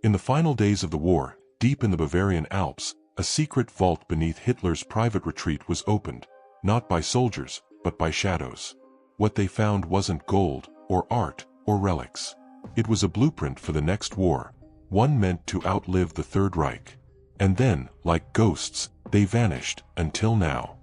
In the final days of the war, deep in the Bavarian Alps, a secret vault beneath Hitler's private retreat was opened, not by soldiers, but by shadows. What they found wasn't gold, or art, or relics. It was a blueprint for the next war, one meant to outlive the Third Reich. And then, like ghosts, they vanished, until now.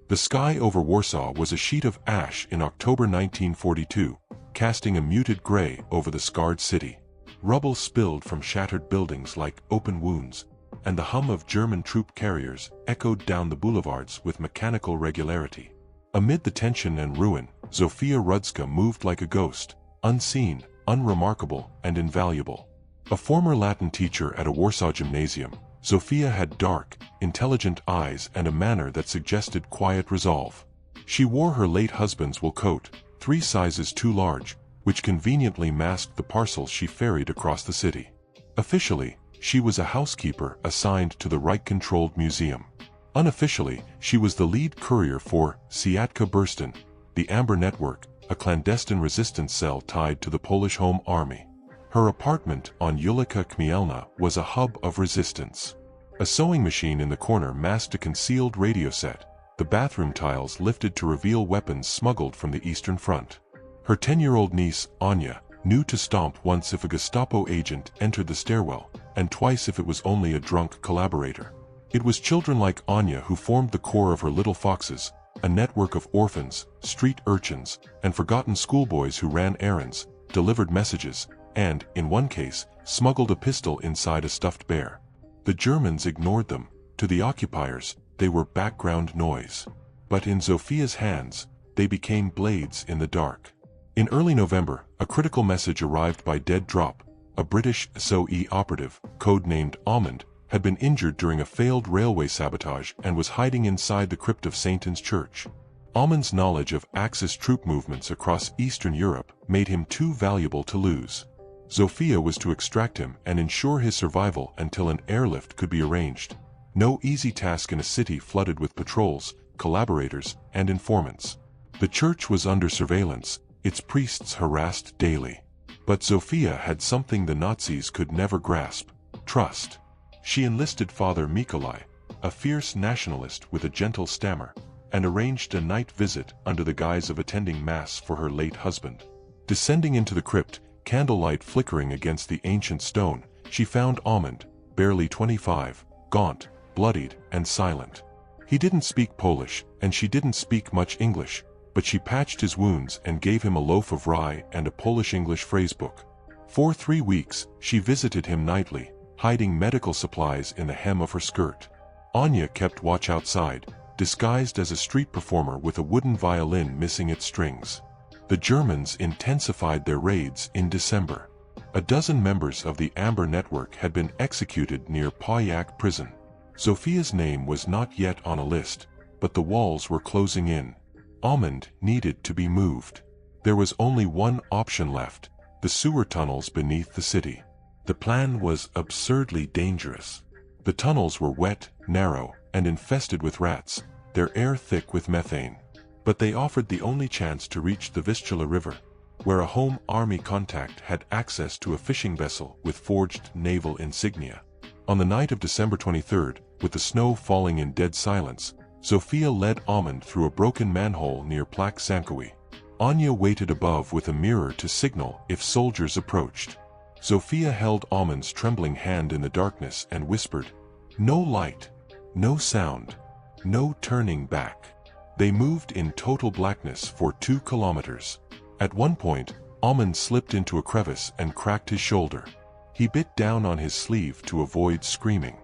The sky over Warsaw was a sheet of ash in October 1942, casting a muted gray over the scarred city. Rubble spilled from shattered buildings like open wounds, and the hum of German troop carriers echoed down the boulevards with mechanical regularity. Amid the tension and ruin, Zofia Rudzka moved like a ghost, unseen, unremarkable, and invaluable. A former Latin teacher at a Warsaw gymnasium, Zofia had dark, intelligent eyes and a manner that suggested quiet resolve. She wore her late husband's wool coat, 3 sizes too large, which conveniently masked the parcels she ferried across the city. Officially, she was a housekeeper assigned to the Reich-controlled museum. Unofficially, she was the lead courier for Siatka Burstin, the Amber Network, a clandestine resistance cell tied to the Polish Home Army. Her apartment on Ulika Khmielna was a hub of resistance. A sewing machine in the corner masked a concealed radio set, the bathroom tiles lifted to reveal weapons smuggled from the Eastern Front. Her 10-year-old niece, Anya, knew to stomp once if a Gestapo agent entered the stairwell, and twice if it was only a drunk collaborator. It was children like Anya who formed the core of her Little Foxes, a network of orphans, street urchins, and forgotten schoolboys who ran errands, delivered messages, and, in one case, smuggled a pistol inside a stuffed bear. The Germans ignored them. To the occupiers, they were background noise. But in Zofia's hands, they became blades in the dark. In early November, a critical message arrived by Dead Drop, a British SOE operative, codenamed Almond, had been injured during a failed railway sabotage and was hiding inside the crypt of Satan's Church. Almond's knowledge of Axis troop movements across Eastern Europe made him too valuable to lose. Zofia was to extract him and ensure his survival until an airlift could be arranged. No easy task in a city flooded with patrols, collaborators, and informants. The church was under surveillance, its priests harassed daily. But Zofia had something the Nazis could never grasp: trust. She enlisted Father Mikolai, a fierce nationalist with a gentle stammer, and arranged a night visit under the guise of attending Mass for her late husband. Descending into the crypt, candlelight flickering against the ancient stone, she found Almond, barely 25, gaunt, bloodied, and silent. He didn't speak Polish, and she didn't speak much English, but she patched his wounds and gave him a loaf of rye and a Polish-English phrasebook. For 3 weeks, she visited him nightly, hiding medical supplies in the hem of her skirt. Anya kept watch outside, disguised as a street performer with a wooden violin missing its strings. The Germans intensified their raids in December. A dozen members of the Amber Network had been executed near Pajak prison. Zofia's name was not yet on a list, but the walls were closing in. Almond needed to be moved. There was only one option left: the sewer tunnels beneath the city. The plan was absurdly dangerous. The tunnels were wet, narrow, and infested with rats, their air thick with methane. But they offered the only chance to reach the Vistula River, where a home army contact had access to a fishing vessel with forged naval insignia. On the night of December 23rd, with the snow falling in dead silence, Zofia led Almond through a broken manhole near Plak Sankowi. Anya waited above with a mirror to signal if soldiers approached. Zofia held Almond's trembling hand in the darkness and whispered, "No light, no sound, no turning back." They moved in total blackness for 2 kilometers. At one point, Almond slipped into a crevice and cracked his shoulder. He bit down on his sleeve to avoid screaming.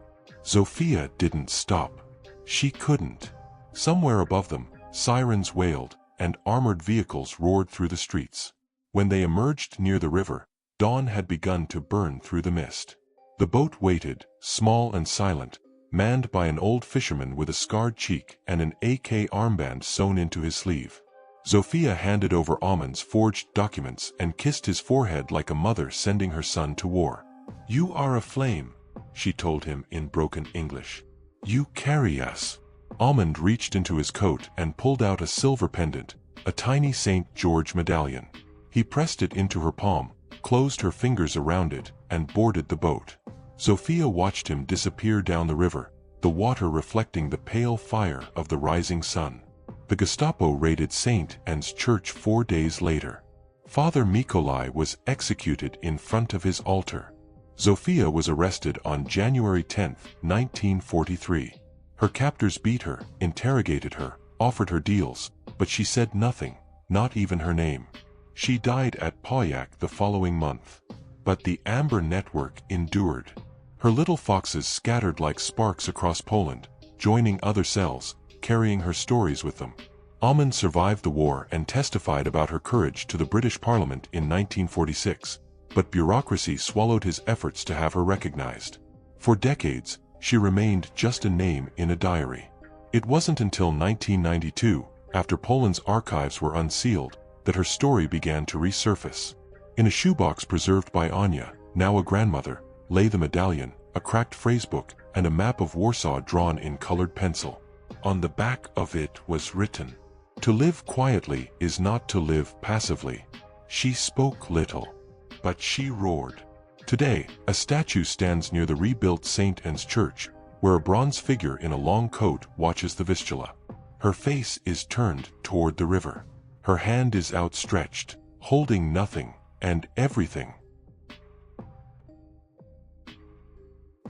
Zofia didn't stop. She couldn't. Somewhere above them, sirens wailed, and armored vehicles roared through the streets. When they emerged near the river, dawn had begun to burn through the mist. The boat waited, small and silent, manned by an old fisherman with a scarred cheek and an AK armband sewn into his sleeve. Zofia handed over Almond's forged documents and kissed his forehead like a mother sending her son to war. "You are a flame," she told him in broken English. "You carry us." Almond reached into his coat and pulled out a silver pendant, a tiny St. George medallion. He pressed it into her palm, closed her fingers around it, and boarded the boat. Zofia watched him disappear down the river, the water reflecting the pale fire of the rising sun. The Gestapo raided St. Anne's Church 4 days later. Father Mikolai was executed in front of his altar. Zofia was arrested on January 10, 1943. Her captors beat her, interrogated her, offered her deals, but she said nothing, not even her name. She died at Pauiak the following month. But the Amber Network endured. Her little foxes scattered like sparks across Poland, joining other cells, carrying her stories with them. Aman survived the war and testified about her courage to the British Parliament in 1946, but bureaucracy swallowed his efforts to have her recognized. For decades, she remained just a name in a diary. It wasn't until 1992, after Poland's archives were unsealed, that her story began to resurface. In a shoebox preserved by Anya, now a grandmother, lay the medallion, a cracked phrasebook, and a map of Warsaw drawn in colored pencil. On the back of it was written, "To live quietly is not to live passively." She spoke little, but she roared. Today, a statue stands near the rebuilt St. Anne's Church, where a bronze figure in a long coat watches the Vistula. Her face is turned toward the river. Her hand is outstretched, holding nothing and everything.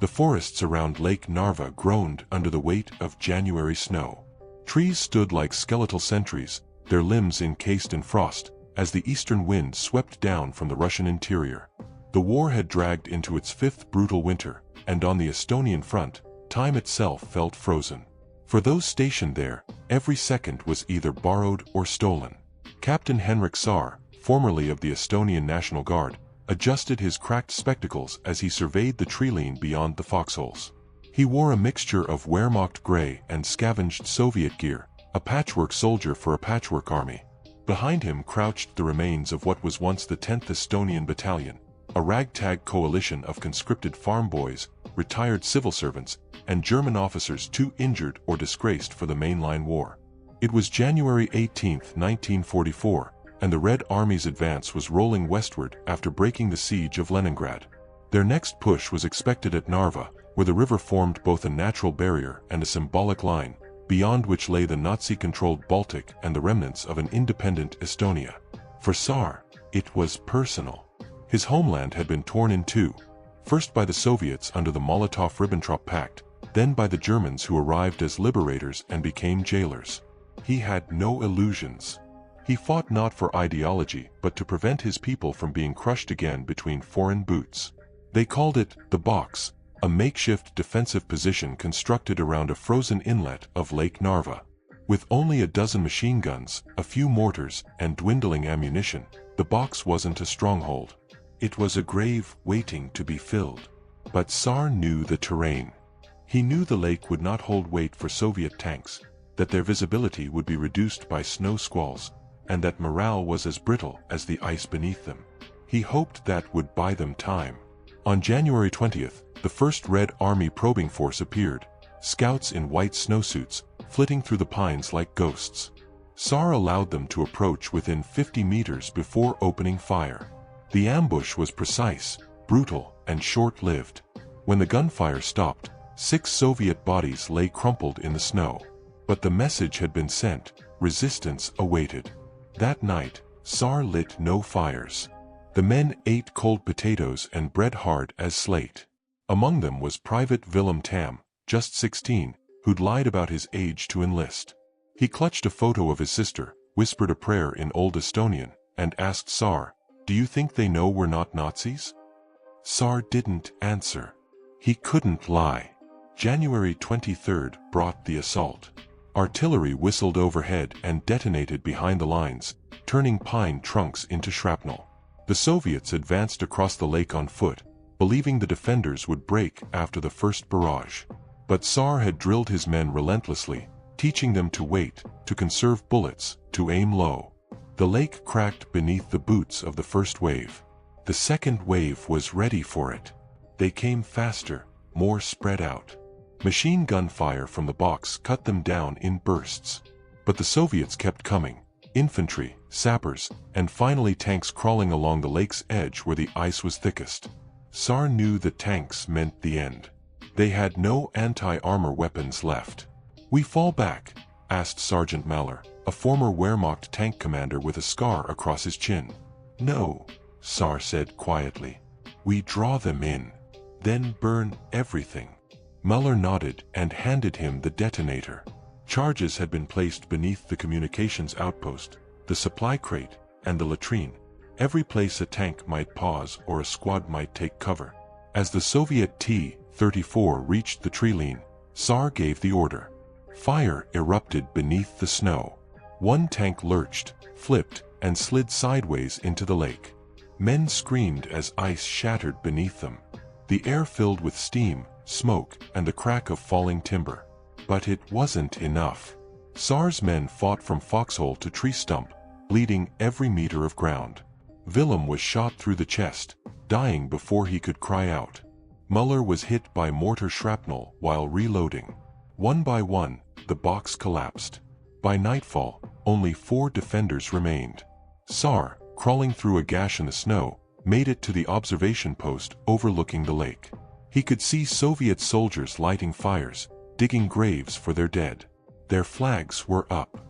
The forests around Lake Narva groaned under the weight of January snow. Trees stood like skeletal sentries, their limbs encased in frost, as the eastern wind swept down from the Russian interior. The war had dragged into its 5th brutal winter, and on the Estonian front, time itself felt frozen. For those stationed there, every second was either borrowed or stolen. Captain Henrik Saar, formerly of the Estonian National Guard, adjusted his cracked spectacles as he surveyed the treeline beyond the foxholes. He wore a mixture of Wehrmacht gray and scavenged Soviet gear, a patchwork soldier for a patchwork army. Behind him crouched the remains of what was once the 10th Estonian Battalion, a ragtag coalition of conscripted farm boys, retired civil servants, and German officers too injured or disgraced for the mainline war. It was January 18, 1944, and the Red Army's advance was rolling westward after breaking the siege of Leningrad. Their next push was expected at Narva, where the river formed both a natural barrier and a symbolic line, beyond which lay the Nazi-controlled Baltic and the remnants of an independent Estonia. For Saar, it was personal. His homeland had been torn in two, first by the Soviets under the Molotov-Ribbentrop Pact, then by the Germans who arrived as liberators and became jailers. He had no illusions. He fought not for ideology but to prevent his people from being crushed again between foreign boots. They called it the Box, a makeshift defensive position constructed around a frozen inlet of Lake Narva. With only a dozen machine guns, a few mortars, and dwindling ammunition, the Box wasn't a stronghold. It was a grave waiting to be filled. But Saar knew the terrain. He knew the lake would not hold weight for Soviet tanks, that their visibility would be reduced by snow squalls, and that morale was as brittle as the ice beneath them. He hoped that would buy them time. On January 20th, the first Red Army probing force appeared, scouts in white snowsuits, flitting through the pines like ghosts. Saar allowed them to approach within 50 meters before opening fire. The ambush was precise, brutal, and short-lived. When the gunfire stopped, 6 Soviet bodies lay crumpled in the snow. But the message had been sent, resistance awaited. That night, Saar lit no fires. The men ate cold potatoes and bread hard as slate. Among them was Private Willem Tam, just 16, who'd lied about his age to enlist. He clutched a photo of his sister, whispered a prayer in Old Estonian, and asked Saar, "Do you think they know we're not Nazis?" Saar didn't answer. He couldn't lie. January 23rd brought the assault. Artillery whistled overhead and detonated behind the lines, turning pine trunks into shrapnel. The Soviets advanced across the lake on foot, believing the defenders would break after the first barrage. But Saar had drilled his men relentlessly, teaching them to wait, to conserve bullets, to aim low. The lake cracked beneath the boots of the first wave. The second wave was ready for it. They came faster, more spread out. Machine gun fire from the Box cut them down in bursts. But the Soviets kept coming. Infantry, sappers, and finally tanks crawling along the lake's edge where the ice was thickest. Tsar knew that tanks meant the end. They had no anti-armor weapons left. "We fall back?" asked Sergeant Mahler, a former Wehrmacht tank commander with a scar across his chin. "No," Tsar said quietly. "We draw them in. Then burn everything." Mahler nodded and handed him the detonator. Charges had been placed beneath the communications outpost, the supply crate, and the latrine, every place a tank might pause or a squad might take cover. As the Soviet T-34 reached the Treeline, Tsar gave the order. Fire erupted beneath the snow. One tank lurched, flipped, and slid sideways into the lake. Men screamed as ice shattered beneath them. The air filled with steam, smoke, and the crack of falling timber. But it wasn't enough. Tsar's men fought from foxhole to tree stump, bleeding every meter of ground. Willem was shot through the chest, dying before he could cry out. Muller was hit by mortar shrapnel while reloading. One by one, the box collapsed. By nightfall, only 4 defenders remained. Tsar, crawling through a gash in the snow, made it to the observation post overlooking the lake. He could see Soviet soldiers lighting fires, digging graves for their dead. Their flags were up.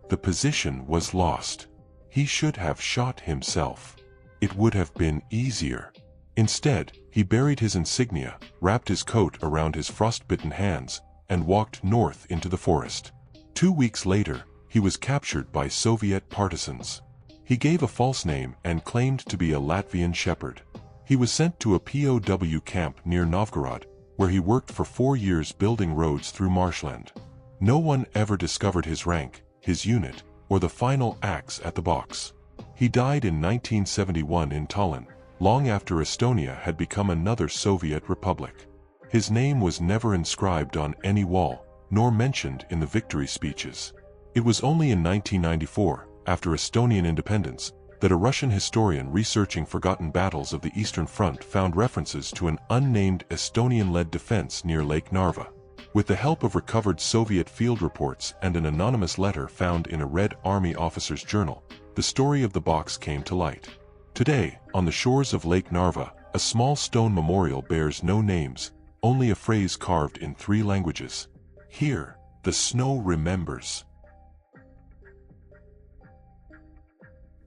The position was lost. He should have shot himself. It would have been easier. Instead, he buried his insignia, wrapped his coat around his frostbitten hands, and walked north into the forest. 2 weeks later, he was captured by Soviet partisans. He gave a false name and claimed to be a Latvian shepherd. He was sent to a POW camp near Novgorod, where he worked for 4 years building roads through marshland. No one ever discovered his rank, his unit, or the final axe at the box. He died in 1971 in Tallinn, long after Estonia had become another Soviet republic. His name was never inscribed on any wall, nor mentioned in the victory speeches. It was only in 1994, after Estonian independence, that a Russian historian researching forgotten battles of the Eastern Front found references to an unnamed Estonian-led defense near Lake Narva. With the help of recovered Soviet field reports and an anonymous letter found in a Red Army officer's journal, the story of the box came to light. Today, on the shores of Lake Narva, a small stone memorial bears no names, only a phrase carved in 3 languages. "Here, the snow remembers."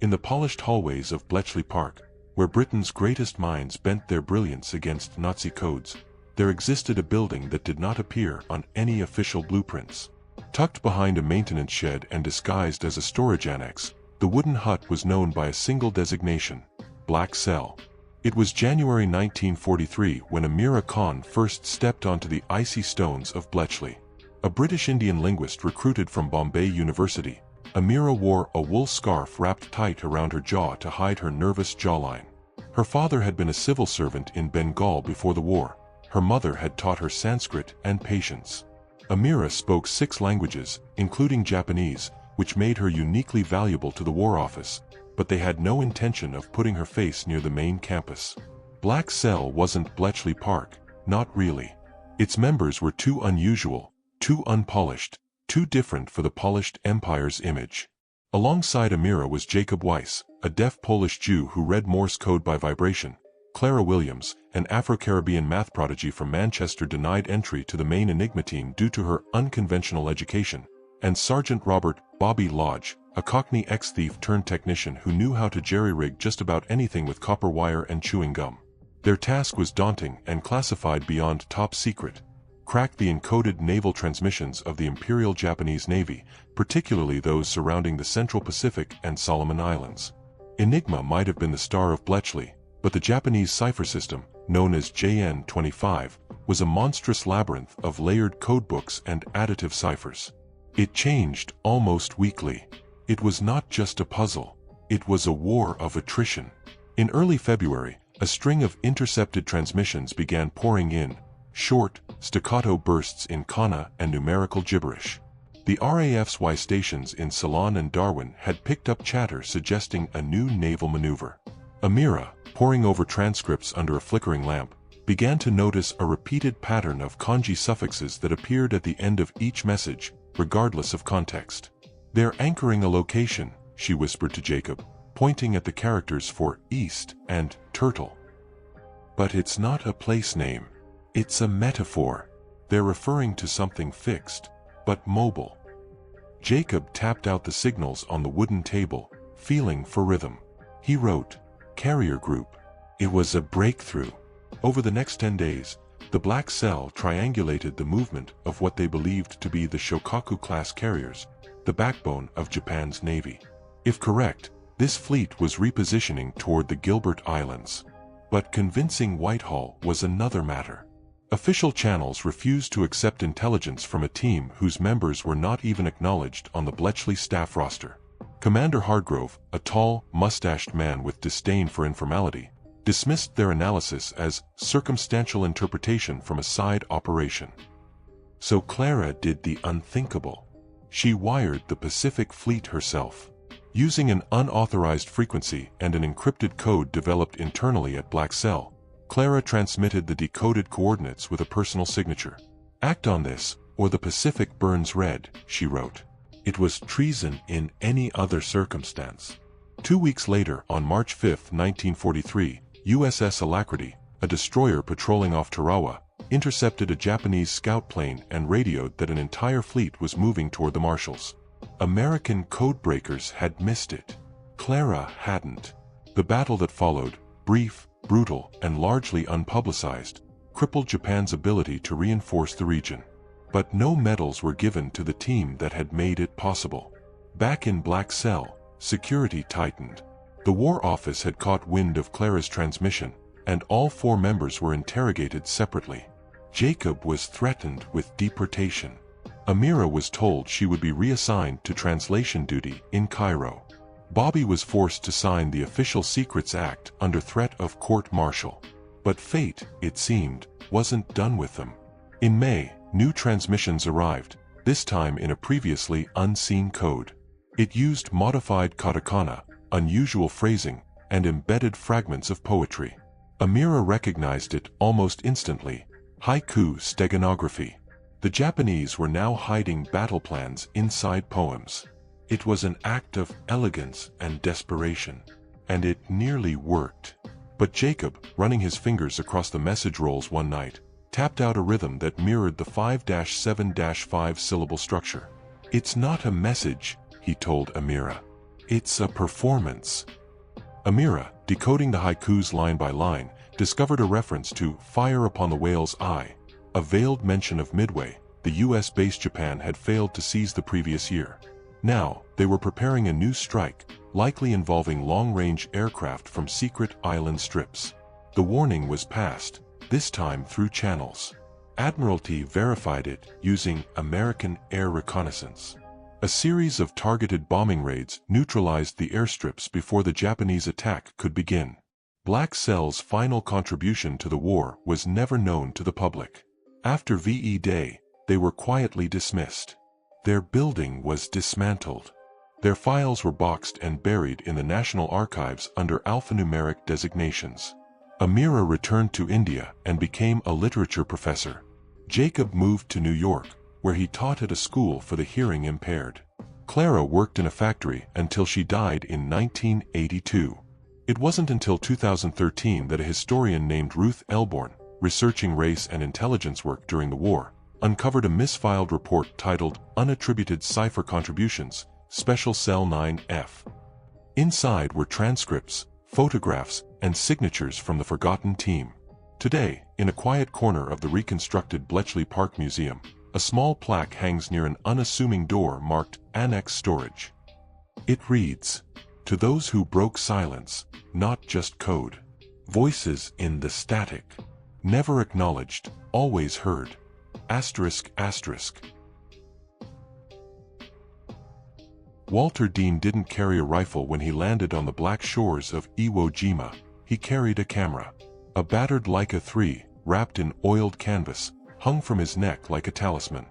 In the polished hallways of Bletchley Park, where Britain's greatest minds bent their brilliance against Nazi codes, there existed a building that did not appear on any official blueprints. Tucked behind a maintenance shed and disguised as a storage annex, the wooden hut was known by a single designation: Black Cell. It was January 1943 when Amira Khan first stepped onto the icy stones of Bletchley. A British Indian linguist recruited from Bombay University, Amira wore a wool scarf wrapped tight around her jaw to hide her nervous jawline. Her father had been a civil servant in Bengal before the war. Her mother had taught her Sanskrit and patience. Amira spoke 6 languages, including Japanese, which made her uniquely valuable to the War Office, but they had no intention of putting her face near the main campus. Black Cell wasn't Bletchley Park, not really. Its members were too unusual, too unpolished, too different for the polished empire's image. Alongside Amira was Jacob Weiss, a deaf Polish Jew who read Morse code by vibration. Clara Williams, an Afro-Caribbean math prodigy from Manchester, denied entry to the main Enigma team due to her unconventional education. And Sergeant Robert "Bobby" Lodge, a Cockney ex-thief turned technician who knew how to jerry-rig just about anything with copper wire and chewing gum. Their task was daunting and classified beyond top secret: crack the encoded naval transmissions of the Imperial Japanese Navy, particularly those surrounding the Central Pacific and Solomon Islands. Enigma might have been the star of Bletchley, but the Japanese cipher system, known as JN-25, was a monstrous labyrinth of layered codebooks and additive ciphers. It changed almost weekly. It was not just a puzzle. It was a war of attrition. In early February, a string of intercepted transmissions began pouring in, short, staccato bursts in kana and numerical gibberish. The RAF's Y stations in Ceylon and Darwin had picked up chatter suggesting a new naval maneuver. Amira, poring over transcripts under a flickering lamp, began to notice a repeated pattern of kanji suffixes that appeared at the end of each message, regardless of context. "They're anchoring a location," she whispered to Jacob, pointing at the characters for East and Turtle. But it's not a place name. It's a metaphor. They're referring to something fixed, but mobile. Jacob tapped out the signals on the wooden table, feeling for rhythm. He wrote, "Carrier Group." It was a breakthrough. Over the next 10 days, the Black Cell triangulated the movement of what they believed to be the Shokaku-class carriers, the backbone of Japan's navy. If correct, this fleet was repositioning toward the Gilbert Islands. But convincing Whitehall was another matter. Official channels refused to accept intelligence from a team whose members were not even acknowledged on the Bletchley staff roster. Commander Hargrove, a tall, mustached man with disdain for informality, dismissed their analysis as circumstantial interpretation from a side operation. So Clara did the unthinkable. She wired the Pacific Fleet herself. Using an unauthorized frequency and an encrypted code developed internally at Black Cell, Clara transmitted the decoded coordinates with a personal signature. "Act on this, or the Pacific burns red," she wrote. It was treason in any other circumstance. 2 weeks later, on March 5, 1943, USS Alacrity, a destroyer patrolling off Tarawa, intercepted a Japanese scout plane and radioed that an entire fleet was moving toward the Marshalls. American codebreakers had missed it. Clara hadn't. The battle that followed, brief, brutal, and largely unpublicized, crippled Japan's ability to reinforce the region. But no medals were given to the team that had made it possible. Back in Black Cell, security tightened. The War Office had caught wind of Clara's transmission, and all 4 members were interrogated separately. Jacob was threatened with deportation. Amira was told she would be reassigned to translation duty in Cairo. Bobby was forced to sign the Official Secrets Act under threat of court-martial. But fate, it seemed, wasn't done with them. In May, new transmissions arrived, this time in a previously unseen code. It used modified katakana, unusual phrasing, and embedded fragments of poetry. Amira recognized it almost instantly: haiku steganography. The Japanese were now hiding battle plans inside poems. It was an act of elegance and desperation. And it nearly worked. But Jacob, running his fingers across the message rolls one night, tapped out a rhythm that mirrored the 5-7-5 syllable structure. "It's not a message," he told Amira. "It's a performance." Amira, decoding the haikus line by line, discovered a reference to "Fire Upon the Whale's Eye," a veiled mention of Midway, the U.S. base Japan had failed to seize the previous year. Now, they were preparing a new strike, likely involving long-range aircraft from secret island strips. The warning was passed, this time through channels. Admiralty verified it using American air reconnaissance. A series of targeted bombing raids neutralized the airstrips before the Japanese attack could begin. Black Cell's final contribution to the war was never known to the public. After VE Day, they were quietly dismissed. Their building was dismantled. Their files were boxed and buried in the National Archives under alphanumeric designations. Amira returned to India and became a literature professor. Jacob moved to New York, where he taught at a school for the hearing impaired. Clara worked in a factory until she died in 1982. It wasn't until 2013 that a historian named Ruth Elborn, researching race and intelligence work during the war, uncovered a misfiled report titled Unattributed Cipher Contributions, Special Cell 9F. Inside were transcripts, photographs, and signatures from the forgotten team. Today, in a quiet corner of the reconstructed Bletchley Park Museum, a small plaque hangs near an unassuming door marked Annex Storage. It reads, "To those who broke silence, not just code. Voices in the static. Never acknowledged, always heard. Asterisk asterisk." Walter Dean didn't carry a rifle when he landed on the black shores of Iwo Jima. He carried a camera. A battered Leica 3, wrapped in oiled canvas, hung from his neck like a talisman.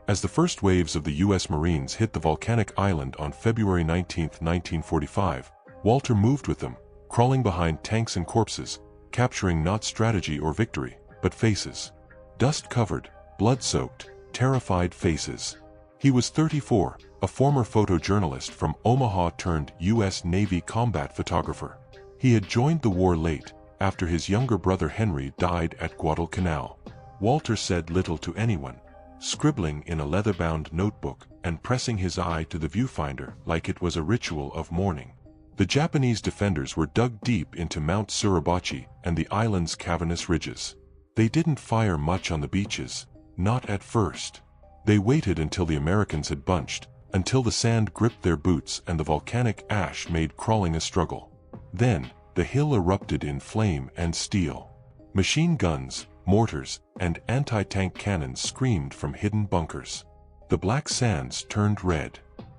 As the first waves of the U.S. Marines hit the volcanic island on February 19, 1945, Walter moved with them, crawling behind tanks and corpses, capturing not strategy or victory, but faces. Dust-covered, blood-soaked, terrified faces. He was 34, a former photojournalist from Omaha turned U.S. Navy combat photographer. He had joined the war late, after his younger brother Henry died at Guadalcanal. Walter said little to anyone, scribbling in a leather-bound notebook and pressing his eye to the viewfinder like it was a ritual of mourning. The Japanese defenders were dug deep into Mount Suribachi and the island's cavernous ridges. They didn't fire much on the beaches, not at first. They waited until the Americans had bunched, until the sand gripped their boots and the volcanic ash made crawling a struggle. Then, the hill erupted in flame and steel. Machine guns, mortars, and anti-tank cannons screamed from hidden bunkers. The black sands turned red.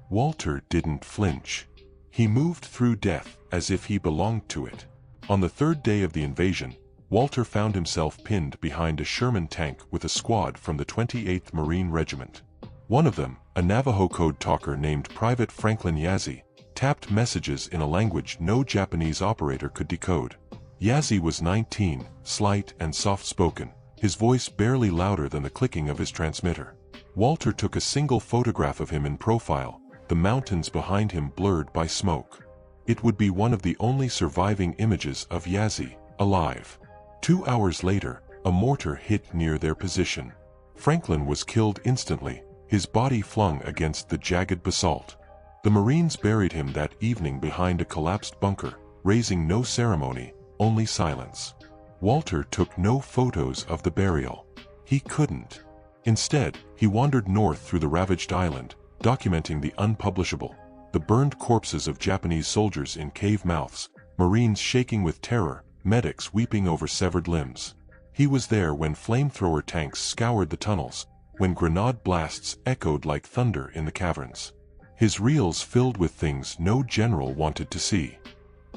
Walter didn't flinch. He moved through death as if he belonged to it. On the third day of the invasion, Walter found himself pinned behind a Sherman tank with a squad from the 28th Marine Regiment. One of them, a Navajo code talker named Private Franklin Yazzie, tapped messages in a language no Japanese operator could decode. Yazzie was 19, slight and soft-spoken, his voice barely louder than the clicking of his transmitter. Walter took a single photograph of him in profile, the mountains behind him blurred by smoke. It would be one of the only surviving images of Yazzie, alive. 2 hours later, a mortar hit near their position. Franklin was killed instantly, his body flung against the jagged basalt. The Marines buried him that evening behind a collapsed bunker, raising no ceremony, only silence. Walter took no photos of the burial. He couldn't. Instead, he wandered north through the ravaged island, documenting the unpublishable, the burned corpses of Japanese soldiers in cave mouths, Marines shaking with terror, medics weeping over severed limbs. He was there when flamethrower tanks scoured the tunnels, when grenade blasts echoed like thunder in the caverns. His reels filled with things no general wanted to see.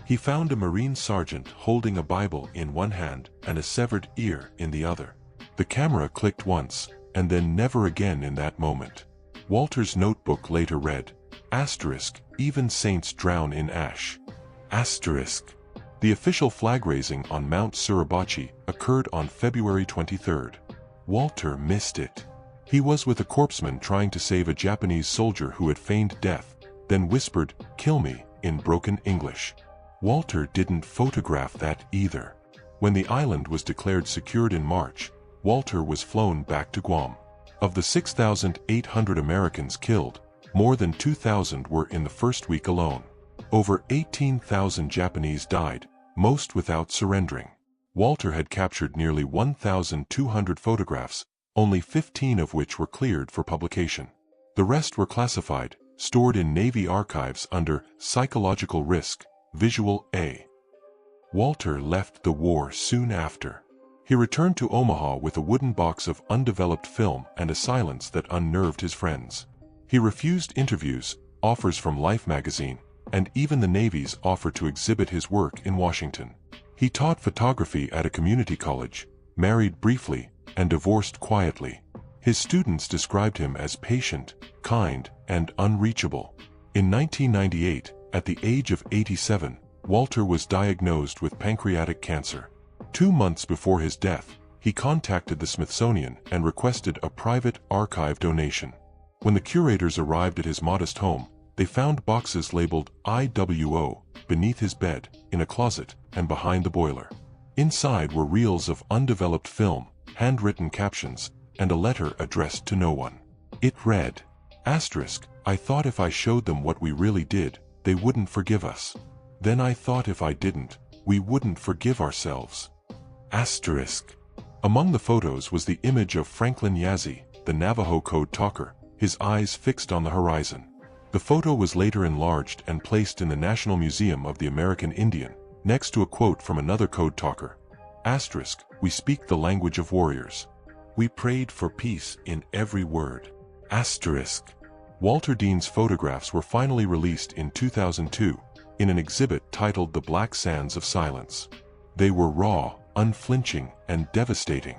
He found a Marine sergeant holding a Bible in one hand and a severed ear in the other. The camera clicked once, and then never again in that moment. Walter's notebook later read, "Even saints drown in ash." The official flag raising on Mount Suribachi occurred on February 23rd. Walter missed it. He was with a corpsman trying to save a Japanese soldier who had feigned death, then whispered, "Kill me," in broken English. Walter didn't photograph that either. When the island was declared secured in March, Walter was flown back to Guam. Of the 6,800 Americans killed, more than 2,000 were in the first week alone. Over 18,000 Japanese died, most without surrendering. Walter had captured nearly 1,200 photographs, only 15 of which were cleared for publication. The rest were classified, stored in Navy archives under Psychological Risk, Visual A. Walter left the war soon after. He returned to Omaha with a wooden box of undeveloped film and a silence that unnerved his friends. He refused interviews, offers from Life magazine, and even the Navy's offer to exhibit his work in Washington. He taught photography at a community college, married briefly, and divorced quietly. His students described him as patient, kind, and unreachable. In 1998, at the age of 87, Walter was diagnosed with pancreatic cancer. 2 months before his death, he contacted the Smithsonian and requested a private archive donation. When the curators arrived at his modest home, they found boxes labeled IWO beneath his bed, in a closet, and behind the boiler. Inside were reels of undeveloped film, handwritten captions, and a letter addressed to no one. It read, "I thought if I showed them what we really did, they wouldn't forgive us. Then I thought if I didn't, we wouldn't forgive ourselves." Among the photos was the image of Franklin Yazzie, the Navajo code talker, his eyes fixed on the horizon. The photo was later enlarged and placed in the National Museum of the American Indian, next to a quote from another code talker. "We speak the language of warriors. We prayed for peace in every word." Walter Dean's photographs were finally released in 2002, in an exhibit titled The Black Sands of Silence. They were raw, unflinching, and devastating.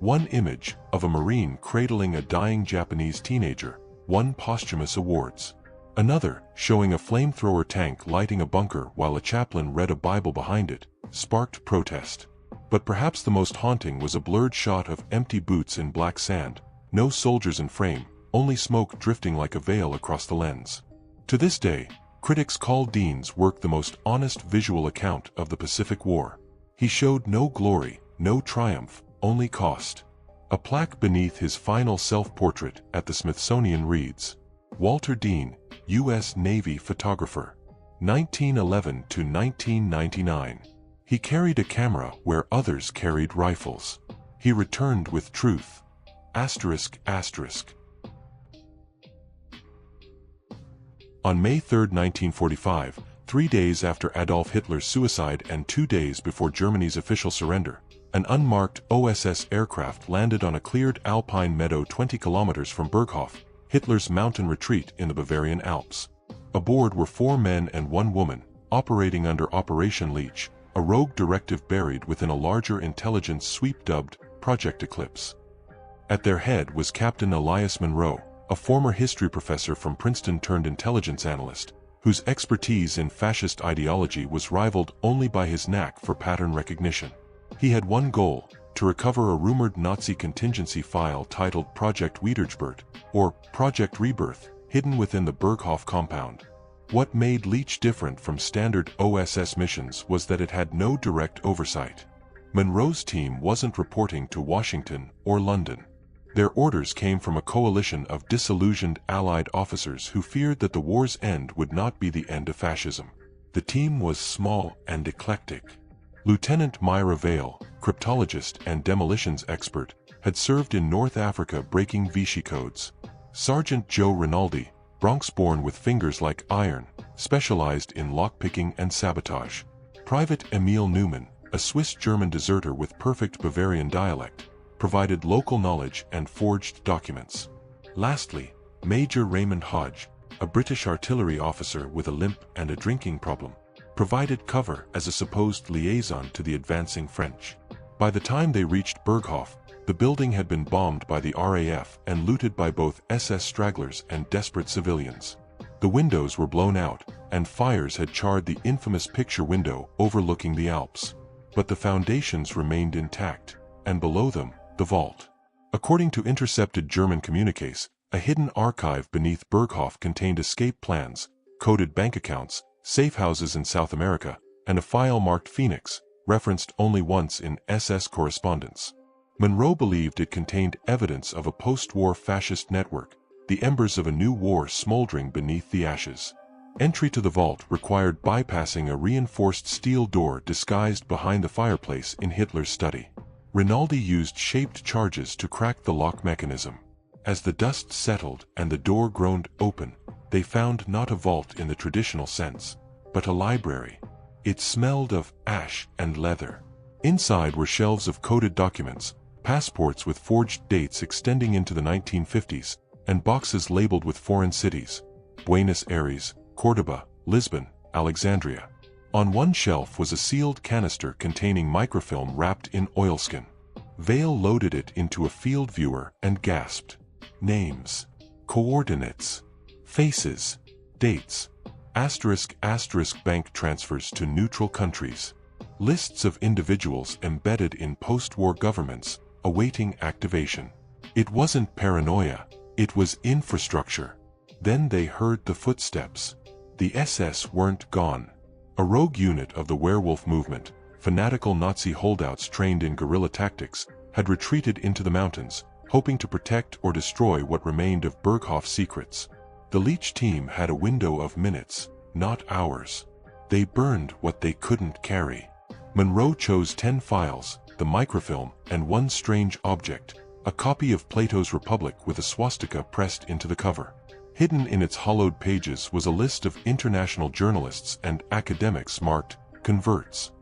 One image, of a Marine cradling a dying Japanese teenager, won posthumous awards. Another, showing a flamethrower tank lighting a bunker while a chaplain read a Bible behind it, sparked protest. But perhaps the most haunting was a blurred shot of empty boots in black sand, no soldiers in frame, only smoke drifting like a veil across the lens. To this day, critics call Dean's work the most honest visual account of the Pacific War. He showed no glory, no triumph, only cost. A plaque beneath his final self-portrait at the Smithsonian reads, "Walter Dean, U.S. Navy photographer, 1911 to 1999. He carried a camera where others carried rifles. He returned with truth." On May 3, 1945, 3 days after Adolf Hitler's suicide and 2 days before Germany's official surrender, an unmarked OSS aircraft landed on a cleared alpine meadow 20 kilometers from Berghof, Hitler's mountain retreat in the Bavarian Alps. Aboard were 4 men and 1 woman, operating under Operation Leech, a rogue directive buried within a larger intelligence sweep dubbed Project Eclipse. At their head was Captain Elias Monroe, a former history professor from Princeton turned intelligence analyst, whose expertise in fascist ideology was rivaled only by his knack for pattern recognition. He had one goal: to recover a rumored Nazi contingency file titled Project Wiedergeburt, or Project Rebirth, hidden within the Berghof compound. What made Leech different from standard OSS missions was that it had no direct oversight. Monroe's team wasn't reporting to Washington or London. Their orders came from a coalition of disillusioned Allied officers who feared that the war's end would not be the end of fascism. The team was small and eclectic. Lieutenant Myra Vale, cryptologist and demolitions expert, had served in North Africa breaking Vichy codes. Sergeant Joe Rinaldi, Bronx-born with fingers like iron, specialized in lockpicking and sabotage. Private Emil Neumann, a Swiss-German deserter with perfect Bavarian dialect, provided local knowledge and forged documents. Lastly, Major Raymond Hodge, a British artillery officer with a limp and a drinking problem, provided cover as a supposed liaison to the advancing French. By the time they reached Berghof, the building had been bombed by the RAF and looted by both SS stragglers and desperate civilians. The windows were blown out, and fires had charred the infamous picture window overlooking the Alps. But the foundations remained intact, and below them, the vault. According to intercepted German communiques, a hidden archive beneath Berghof contained escape plans, coded bank accounts, safe houses in South America, and a file marked Phoenix, referenced only once in SS correspondence. Monroe believed it contained evidence of a post-war fascist network, the embers of a new war smoldering beneath the ashes. Entry to the vault required bypassing a reinforced steel door disguised behind the fireplace in Hitler's study. Rinaldi used shaped charges to crack the lock mechanism. As the dust settled and the door groaned open, they found not a vault in the traditional sense, but a library. It smelled of ash and leather. Inside were shelves of coded documents, passports with forged dates extending into the 1950s, and boxes labeled with foreign cities: Buenos Aires, Cordoba, Lisbon, Alexandria. On one shelf was a sealed canister containing microfilm wrapped in oilskin. Vale loaded it into a field viewer and gasped. Names, coordinates, faces, dates, **** bank transfers to neutral countries, lists of individuals embedded in post-war governments, awaiting activation. It wasn't paranoia, it was infrastructure. Then they heard the footsteps. The SS weren't gone. A rogue unit of the werewolf movement, fanatical Nazi holdouts trained in guerrilla tactics, had retreated into the mountains, hoping to protect or destroy what remained of Berghof's secrets. The Leech team had a window of minutes, not hours. They burned what they couldn't carry. Monroe chose 10 files, the microfilm, and one strange object, a copy of Plato's Republic with a swastika pressed into the cover. Hidden in its hollowed pages was a list of international journalists and academics marked converts.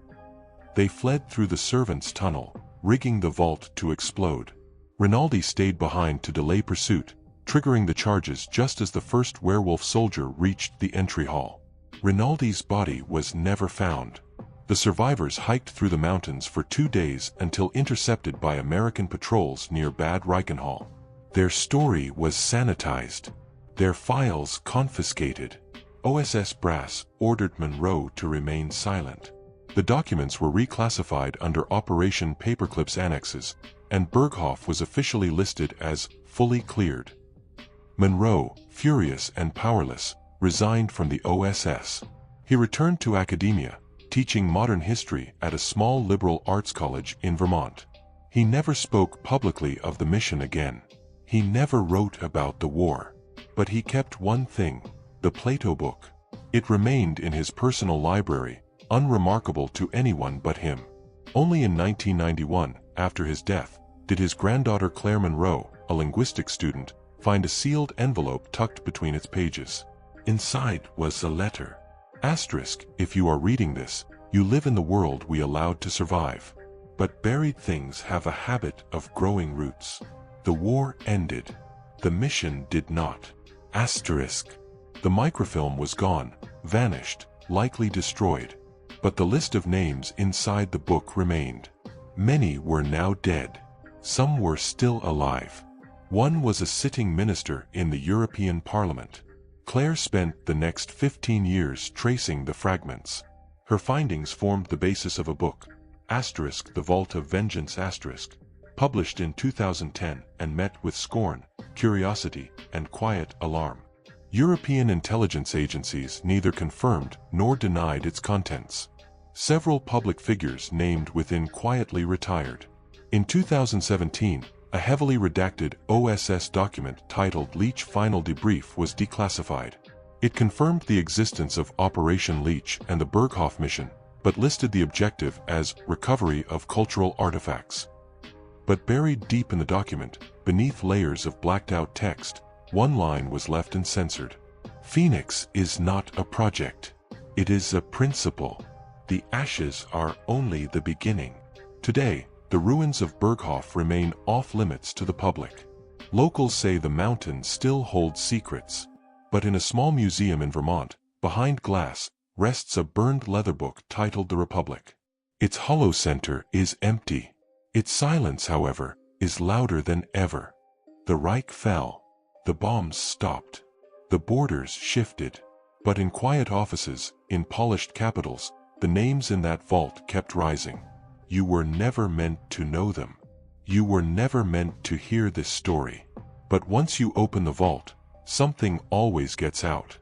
They fled through the servants' tunnel, rigging the vault to explode. Rinaldi stayed behind to delay pursuit, triggering the charges just as the first werewolf soldier reached the entry hall. Rinaldi's body was never found. The survivors hiked through the mountains for 2 days until intercepted by American patrols near Bad Reichenhall. Their story was sanitized. Their files confiscated. OSS brass ordered Monroe to remain silent. The documents were reclassified under Operation Paperclip's annexes, and Berghof was officially listed as fully cleared. Monroe, furious and powerless, resigned from the OSS. He returned to academia, teaching modern history at a small liberal arts college in Vermont. He never spoke publicly of the mission again. He never wrote about the war. But he kept one thing, the Plato book. It remained in his personal library, unremarkable to anyone but him. Only in 1991, after his death, did his granddaughter Claire Monroe, a linguistics student, find a sealed envelope tucked between its pages. Inside was a letter. Asterisk, if you are reading this, you live in the world we allowed to survive. But buried things have a habit of growing roots. The war ended. The mission did not. Asterisk. The microfilm was gone, vanished, likely destroyed. But the list of names inside the book remained. Many were now dead. Some were still alive. One was a sitting minister in the European Parliament. Claire spent the next 15 years tracing the fragments. Her findings formed the basis of a book, asterisk, The Vault of Vengeance asterisk, published in 2010 and met with scorn, curiosity, and quiet alarm. European intelligence agencies neither confirmed nor denied its contents. Several public figures named within quietly retired. In 2017, a heavily redacted OSS document titled Leech Final Debrief was declassified. It confirmed the existence of Operation Leech and the Berghof mission, but listed the objective as recovery of cultural artifacts. But buried deep in the document, beneath layers of blacked-out text, one line was left uncensored. Phoenix is not a project. It is a principle. The ashes are only the beginning. Today, the ruins of Berghof remain off-limits to the public. Locals say the mountain still holds secrets. But in a small museum in Vermont, behind glass, rests a burned leather book titled The Republic. Its hollow center is empty. Its silence, however, is louder than ever. The Reich fell. The bombs stopped. The borders shifted. But in quiet offices, in polished capitals, the names in that vault kept rising. You were never meant to know them. You were never meant to hear this story. But once you open the vault, something always gets out.